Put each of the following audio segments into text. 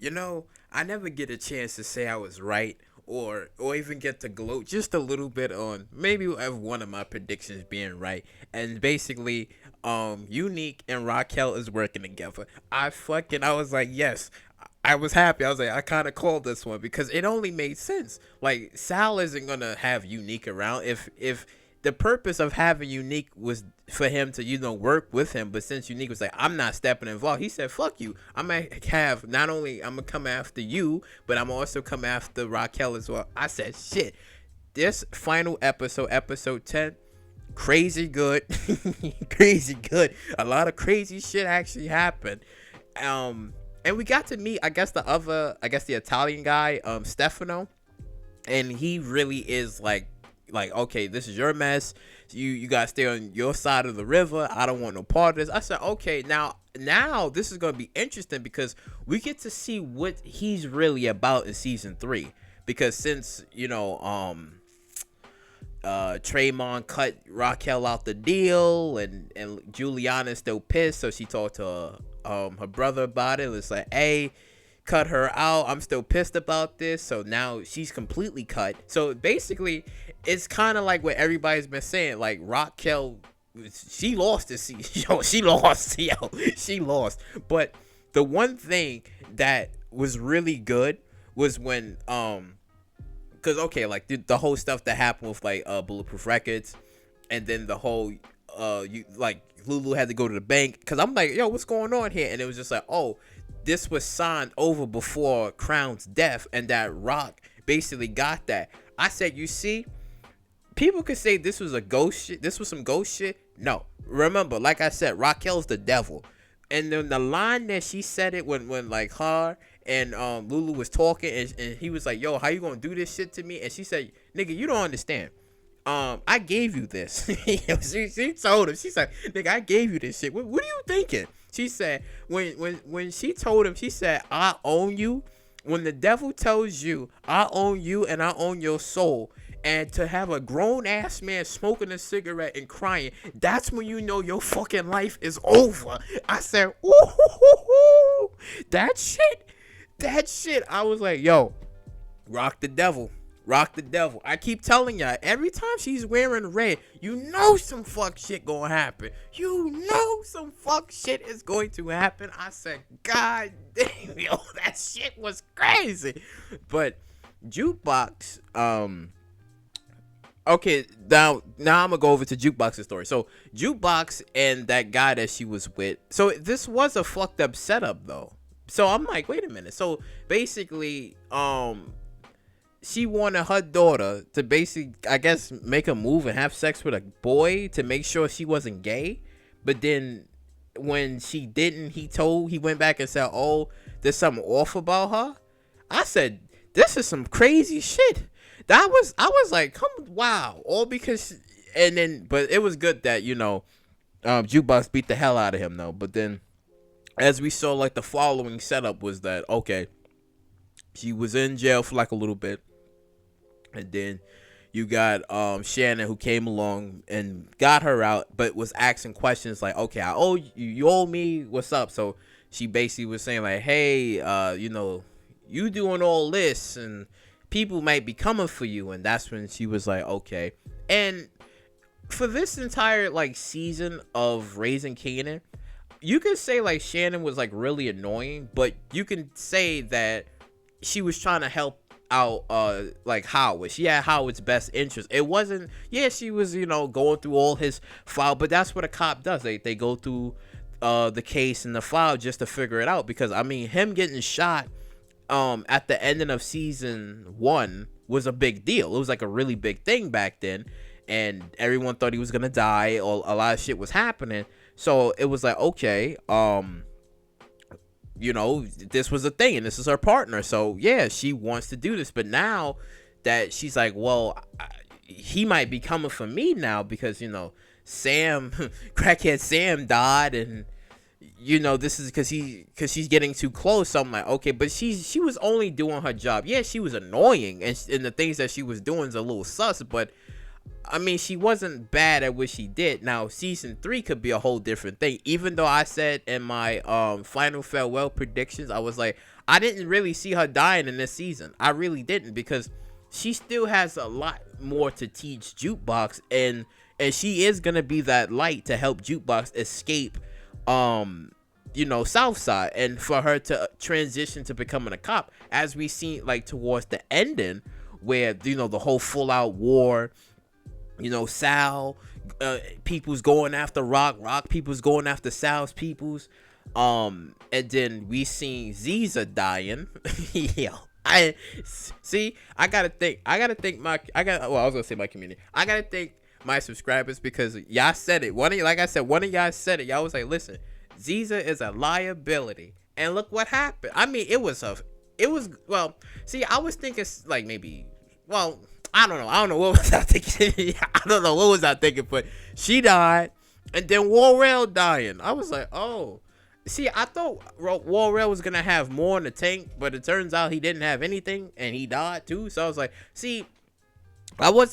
I never get a chance to say I was right or even get to gloat just a little bit on maybe one of my predictions being right. And basically, Unique and Raquel is working together. I was like, yes. I was happy. I was like, I kind of called this one because it only made sense. Like Sal isn't gonna have Unique around if the purpose of having Unique was for him to work with him, but since Unique was like, I'm not stepping involved, he said, fuck you. I'm gonna have not only I'm gonna come after you, but I'm also come after Raquel as well. I said, shit. This final episode 10, crazy good, crazy good. A lot of crazy shit actually happened. And we got to meet, I guess the Italian guy, Stefano, and he really is like, okay, this is your mess. You gotta stay on your side of the river. I don't want no part of this. I said, okay, now this is gonna be interesting because we get to see what he's really about in season 3. Because since Tremont cut Raquel out the deal, and Juliana's still pissed, so she talked to her brother about it. It's like, hey, cut her out. I'm still pissed about this. So now she's completely cut. So basically, it's kind of like what everybody's been saying. Like Raquel, she lost this season. She lost. But the one thing that was really good was when because okay, like the whole stuff that happened with like Bulletproof Records, and then the whole Lulu had to go to the bank, because I'm like, yo, what's going on here? And it was just like, oh, this was signed over before Crown's death, and that Rock basically got that. I said, you see, people could say this was a ghost shit. This was some ghost shit. No, remember, like I said, Raquel's the devil. And then the line that she said it when like her and Lulu was talking, and he was like, yo, how you gonna do this shit to me? And she said, nigga, you don't understand. I gave you this. she told him, she said, nigga, I gave you this shit. What are you thinking? She said, when she told him, she said, I own you. When the devil tells you, I own you and I own your soul, and to have a grown ass man smoking a cigarette and crying, that's when you know your fucking life is over. I said, ooh, that shit. I was like, yo, rock the devil. I keep telling y'all, every time she's wearing red, you know some fuck shit gonna happen. You know some fuck shit is going to happen. I said, God damn, yo, that shit was crazy. But Jukebox, okay, now I'm gonna go over to Jukebox's story. So Jukebox and that guy that she was with, so this was a fucked up setup though. So I'm like, wait a minute. So basically, she wanted her daughter to basically, I guess, make a move and have sex with a boy to make sure she wasn't gay. But then when she didn't, he went back and said, oh, there's something off about her. I said, this is some crazy shit. I was like, wow. All because, but it was good that, Jukebox beat the hell out of him though. But then as we saw, like, the following setup was that, okay, she was in jail for like a little bit. And then you got Shannon, who came along and got her out, but was asking questions like, okay, I owe you, you owe me, what's up? So she basically was saying like, hey, you doing all this and people might be coming for you. And that's when she was like, okay. And for this entire like season of Raising Kanan, you could say like Shannon was like really annoying, but you can say that she was trying to help out like Howard. She had Howard's best interest. It wasn't, she was going through all his file, but that's what a cop does. They go through the case and the file just to figure it out, because I mean, him getting shot at the ending of season 1 was a big deal. It was like a really big thing back then, and everyone thought he was gonna die, or a lot of shit was happening. So it was like, okay, this was a thing, and this is her partner. So yeah, she wants to do this. But now that she's like, well, he might be coming for me now, because Sam, crackhead Sam died, and this is because she's getting too close. So I'm like, okay, but she was only doing her job. Yeah, she was annoying, and the things that she was doing is a little sus, but I mean, she wasn't bad at what she did. Now, season 3 could be a whole different thing. Even though I said in my final farewell predictions, I was like, I didn't really see her dying in this season. I really didn't, because she still has a lot more to teach Jukebox, and she is gonna be that light to help Jukebox escape, Southside, and for her to transition to becoming a cop, as we seen like towards the ending, where the whole full out war. Sal people's going after Rock people's going after Sal's people's, and then we seen Ziza dying. Yo, I gotta thank my community. I gotta thank my subscribers, because y'all said it. One of y'all said it. Y'all was like, listen, Ziza is a liability, and look what happened. I mean, I was thinking like maybe, I don't know what was I thinking. I don't know what was I thinking, but she died, and then Warrell dying. I was like, oh. See, I thought Warrell was gonna have more in the tank, but it turns out he didn't have anything, and he died too. So I was like, see, I was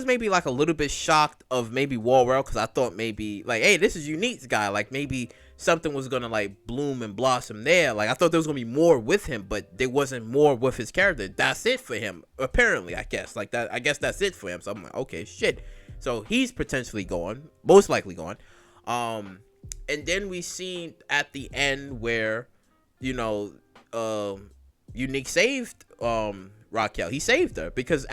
maybe like a little bit shocked of maybe Warrell, because I thought maybe like, hey, this is Unique's guy, like maybe something was gonna like bloom and blossom there. Like I thought there was gonna be more with him, but there wasn't more with his character. That's it for him, apparently. I guess that's it for him. So I'm like, okay, shit. So he's potentially gone, most likely gone. And then we seen at the end where, Unique saved Raquel. He saved her, because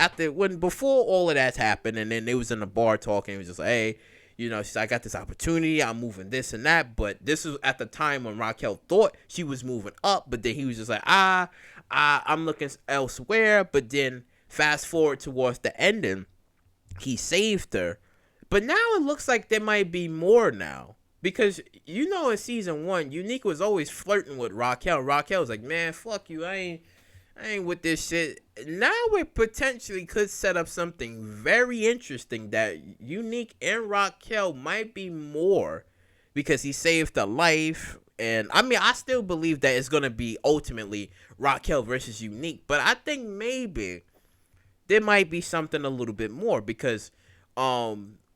before all of that happened, and then they was in the bar talking. He was just like, hey, she's like, I got this opportunity. I'm moving this and that. But this was at the time when Raquel thought she was moving up, but then he was just like, I'm looking elsewhere. But then fast forward towards the ending, he saved her. But now it looks like there might be more now. Because, in season 1, Unique was always flirting with Raquel. Raquel was like, man, fuck you. I ain't with this shit. Now it potentially could set up something very interesting, that Unique and Raquel might be more, because he saved a life. And, I mean, I still believe that it's going to be ultimately Raquel versus Unique. But I think maybe there might be something a little bit more, because,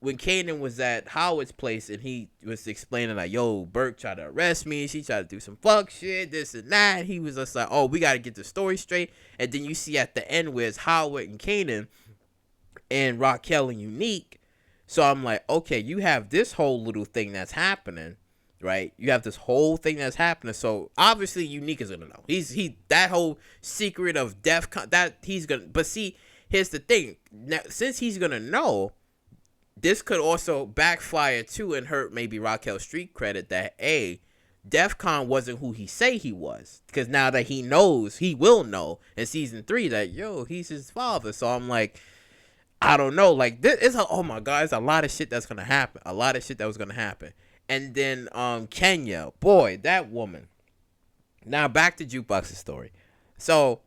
when Kanan was at Howard's place and he was explaining like, yo, Burke tried to arrest me, she tried to do some fuck shit, this and that, he was just like, oh, we got to get the story straight. And then you see at the end where it's Howard and Kanan and Raquel and Unique. So I'm like, okay, you have this whole little thing that's happening, right? You have this whole thing that's happening. So obviously Unique is gonna know. That whole secret of DEFCON, that he's gonna. But see, here's the thing. Now, since he's gonna know, this could also backfire too and hurt maybe Raquel's street credit, that DEFCON wasn't who he say he was, because now that he knows, he will know in season 3 that, yo, he's his father. So I'm like, I don't know, like this is oh my god, it's a lot of shit that's gonna happen, a lot of shit that was gonna happen. And then Kenya, boy, that woman. Now back to Jukebox's story. So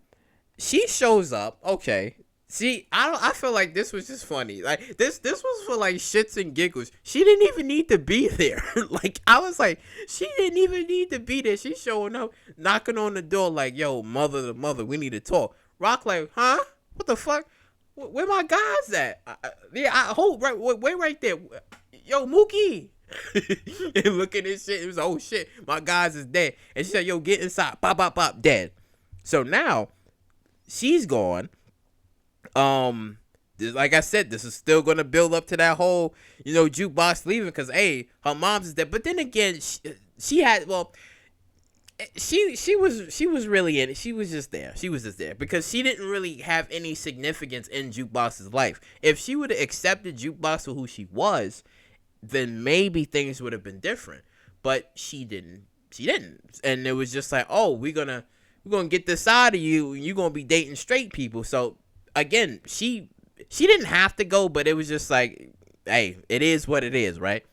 she shows up, okay. See, I feel like this was just funny. Like this was for like shits and giggles. She didn't even need to be there. Like I was like, she didn't even need to be there. She's showing up, knocking on the door like, yo, mother to mother, we need to talk. Rock like, huh? What the fuck? Where my guys at? I hold right there. Yo, Mookie. And look at this shit. It was, oh shit, my guys is dead. And she said, yo, get inside. Pop, pop, pop, dead. So now she's gone. Like I said, this is still gonna build up to that whole, Jukebox leaving, because her mom's is dead. But then again, she was really in it. She was just there. She was just there because she didn't really have any significance in Jukebox's life. If she would have accepted Jukebox for who she was, then maybe things would have been different. But she didn't. She didn't. And it was just like, oh, we're gonna get this out of you, and you're gonna be dating straight people. So again, she didn't have to go, but it was just like, hey, it is what it is, right?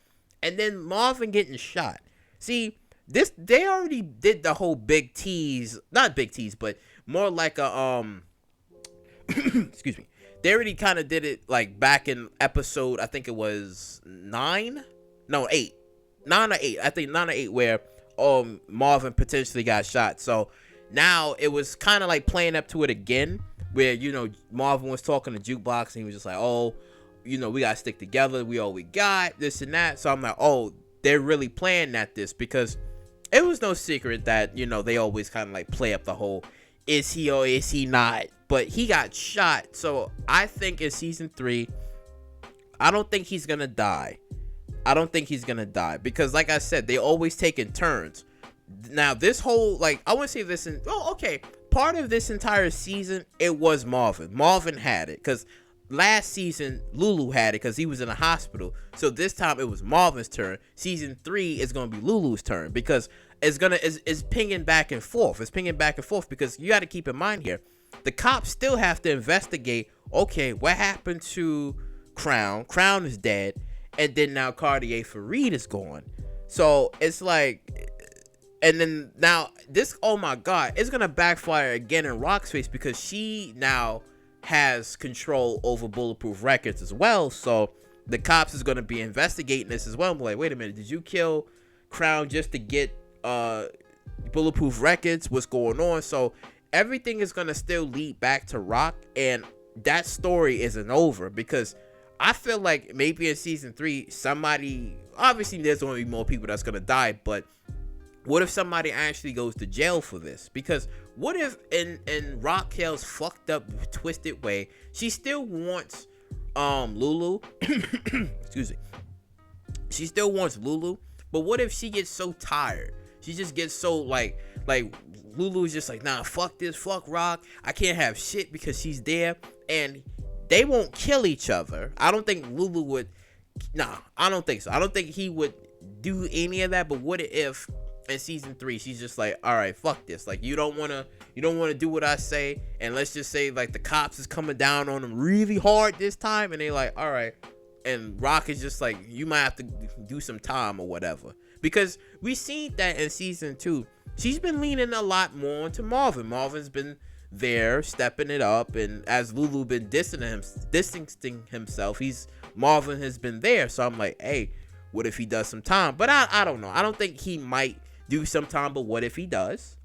And then Marvin getting shot. See, they already did the whole big tease, not big tease, but more like a excuse me. They already kind of did it like back in episode, I think it was 9 or 8. I think 9 or 8, where Marvin potentially got shot. So now it was kind of like playing up to it again, where, Marvin was talking to Jukebox and he was just like, oh, we got to stick together. We all we got, this and that. So I'm like, oh, they're really playing at this, because it was no secret that, they always kind of like play up the whole, is he or is he not? But he got shot. So I think in season 3, I don't think he's going to die. Because like I said, they always take in turns. Now this whole, like, I want to say this part of this entire season, it was Marvin had it, because last season Lulu had it because he was in a hospital. So this time it was Marvin's turn. Season 3 is going to be Lulu's turn, because it's pinging back and forth. Because you got to keep in mind here, the cops still have to investigate, okay, what happened to Crown is dead, and then now Cartier Farid is gone. So it's like, and then now this, oh my god, it's gonna backfire again in Rock's face, because she now has control over Bulletproof Records as well. So the cops is gonna be investigating this as well. I'm like, wait a minute, did you kill Crown just to get Bulletproof Records? What's going on? So everything is gonna still lead back to Rock, and that story isn't over, because I feel like maybe in season 3, somebody, obviously there's going to be more people that's going to die, but what if somebody actually goes to jail for this? Because what if in Raquel's fucked up, twisted way, she still wants Lulu, excuse me, she still wants Lulu, but what if she gets so tired? She just gets so like Lulu's just like, nah, fuck this, fuck Rock, I can't have shit because she's there, and they won't kill each other. I don't think Lulu would. Nah, I don't think so. I don't think he would do any of that. But what if in season 3 she's just like, all right, fuck this. Like, you don't wanna do what I say, and let's just say like the cops is coming down on them really hard this time, and they like, all right, and Rock is just like, you might have to do some time or whatever. Because we seen that in season 2, she's been leaning a lot more into Marvin. Marvin's been there stepping it up, and as Lulu been distancing himself, Marvin has been there. So I'm like, hey, what if he does some time? But I don't know. I don't think he might do some time, but what if he does,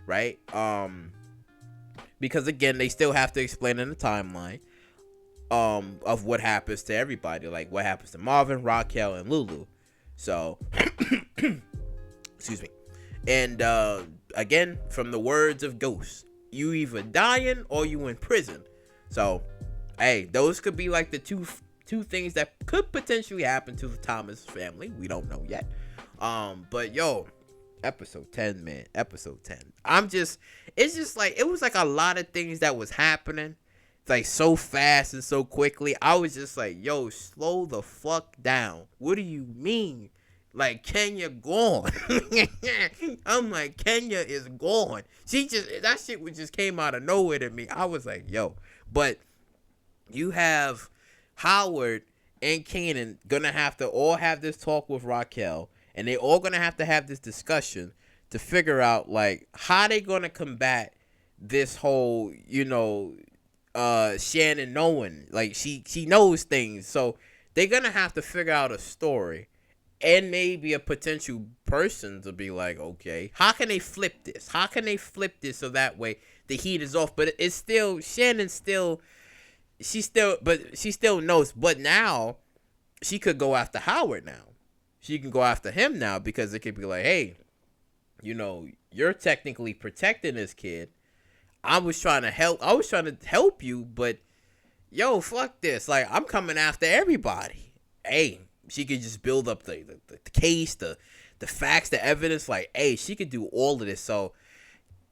right? Because again, they still have to explain in the timeline of what happens to everybody, like what happens to Marvin, Raquel, and Lulu. So excuse me. And again, from the words of Ghost, you either dying or you in prison. So, hey, those could be like the two things that could potentially happen to the Thomas family. We don't know yet. But yo, episode 10, man. Episode 10. It's just like, it was like a lot of things that was happening, like so fast and so quickly. I was just like, yo, slow the fuck down. What do you mean? Like, Kenya gone. I'm like, Kenya is gone. That shit just came out of nowhere to me. I was like, yo. But you have Howard and Kanan gonna have to all have this talk with Raquel, and they all gonna have to have this discussion to figure out like how they gonna combat this whole, Shannon knowing, like she knows things. So they're gonna have to figure out a story and maybe a potential person to be like, okay, how can they flip this? So that way the heat is off? But it's still, Shannon still, she still knows. But now she could go after Howard now. She can go after him now, because it could be like, hey, you're technically protecting this kid. I was trying to help you, but yo, fuck this. Like, I'm coming after everybody. Hey, she could just build up the case, the facts, the evidence. Like, hey, she could do all of this. So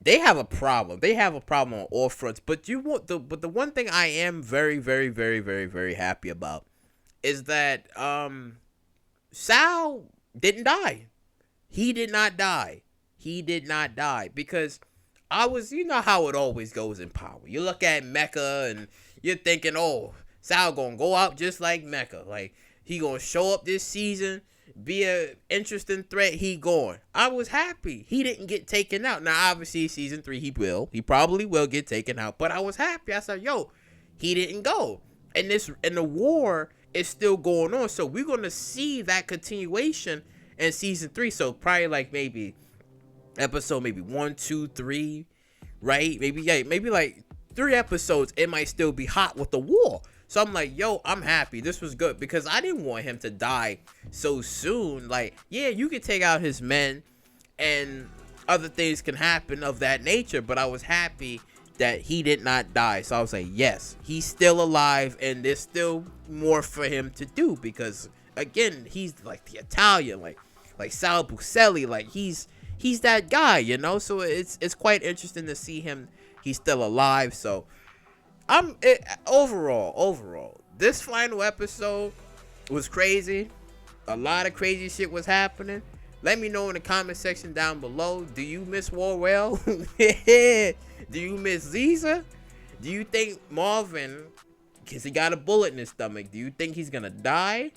they have a problem. On all fronts. But the one thing I am very, very, very, very, very happy about is that Sal didn't die. He did not die. Because I was, how it always goes in power. You look at Mecca and you're thinking, oh, Sal gonna go out just like Mecca. Like, he gonna show up this season, be a interesting threat, he gone. I was happy he didn't get taken out. Now, obviously, season 3, he probably will get taken out. But I was happy. I said, yo, he didn't go. And the war is still going on. So we're gonna see that continuation in season 3. So probably like maybe episode 1, 2, 3, right? Maybe like 3 episodes, it might still be hot with the war. So I'm like, yo, I'm happy. This was good, because I didn't want him to die so soon. Like, yeah, you could take out his men and other things can happen of that nature. But I was happy that he did not die. So I was like, yes, he's still alive, and there's still more for him to do, because again, he's like the Italian, like Sal Buscemi, like he's that guy, you know. So it's quite interesting to see him. He's still alive. So overall, this final episode was crazy. A lot of crazy shit was happening. Let me know in the comment section down below. Do you miss Warwell? Do you miss Ziza? Do you think Marvin, because he got a bullet in his stomach, do you think he's gonna die?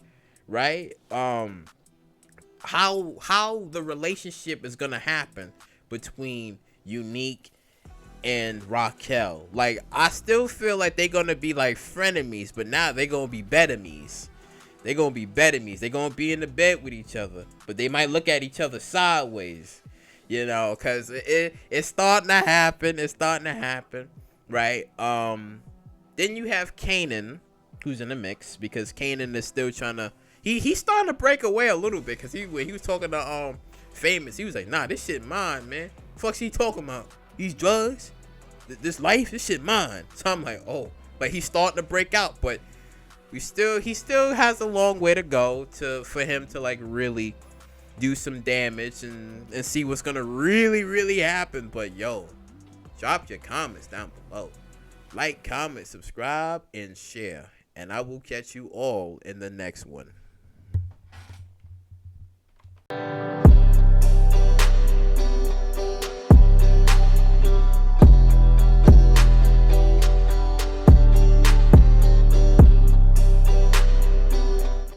Right? How the relationship is gonna happen between Unique and Raquel? Like, I still feel like they're gonna be like frenemies, but now they're gonna be benemies. They're gonna be benemies. They're gonna be in the bed with each other, but they might look at each other sideways, you know, because it's starting to happen. It's starting to happen, right? Then you have Kanan, who's in the mix, because Kanan is still trying to. He's starting to break away a little bit, because when he was talking to Famous, he was like, nah, this shit mine, man. Fuck's he talking about? These drugs, this life, this shit mine. So I'm like, oh, but he's starting to break out, but he still has a long way to go for him to like really do some damage and see what's gonna really happen. But yo, drop your comments down below. Like, comment, subscribe, and share. And I will catch you all in the next one.